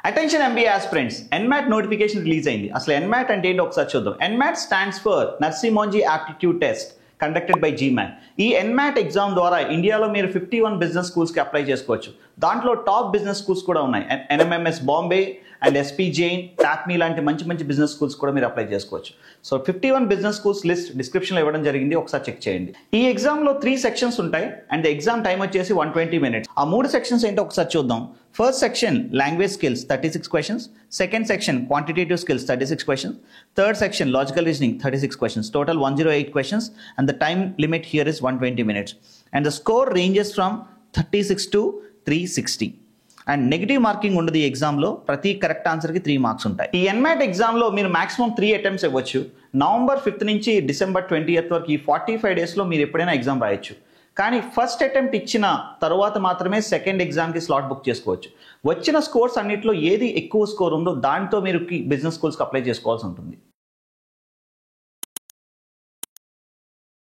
Attention MBA aspirants, NMAT notification release అయింది. అసలు NMAT అంటే ఏంటో ఒకసారి చూద్దాం. NMAT stands for Narsee Monjee aptitude test conducted by GMAT. ఈ ఎన్మాట్ ఎగ్జామ్ ద్వారా ఇండియాలో మీరు 51 బిజినెస్ స్కూల్స్కి అప్లై చేసుకోవచ్చు. దాంట్లో టాప్ బిజినెస్ స్కూల్స్ కూడా ఉన్నాయి. NMIMS Bombay and SP Jain, TAPMI లాంటి మంచి మంచి బిజినెస్ స్కూల్స్ కూడా మీరు అప్లై చేసుకోవచ్చు. సో 51 బిజినెస్ స్కూల్స్ లిస్ట్ డిస్క్రిప్షన్లో ఇవ్వడం జరిగింది, ఒకసారి చెక్ చేయండి. ఈ ఎగ్జామ్లో 3 సెక్షన్స్ ఉంటాయి అండ్ ఎగ్జామ్ టైం వచ్చేసి 120 minutes. ఆ 3 సెక్షన్స్ ఏంటో ఒకసారి చూద్దాం. First section language skills 36 questions, second section quantitative skills 36 questions, third section logical reasoning 36 questions, total 108 questions and the time limit here is 120 minutes and the score ranges from 36 to 360. And negative marking ఉండదు. ఈ ఎగ్జామ్లో ప్రతి correct ఆన్సర్కి 3 marks ఉంటాయి. ఈ ఎన్మాట్ ఎగ్జామ్లో మీరు maximum 3 attempts ఇవ్వచ్చు. November 5th నుంచి డిసెంబర్ 20th వరకు ఈ 45 daysలో మీరు ఎప్పుడైనా ఎగ్జామ్ రాయొచ్చు. కానీ ఫస్ట్ అటెంప్ట్ ఇచ్చిన తర్వాత మాత్రమే సెకండ్ ఎగ్జామ్కి స్లాట్ బుక్ చేసుకోవచ్చు. వచ్చిన స్కోర్స్ అన్నింటిలో ఏది ఎక్కువ స్కోర్ ఉందో దాంతో మీరు బిజినెస్ స్కూల్స్కి అప్లై చేసుకోవాల్సి ఉంటుంది.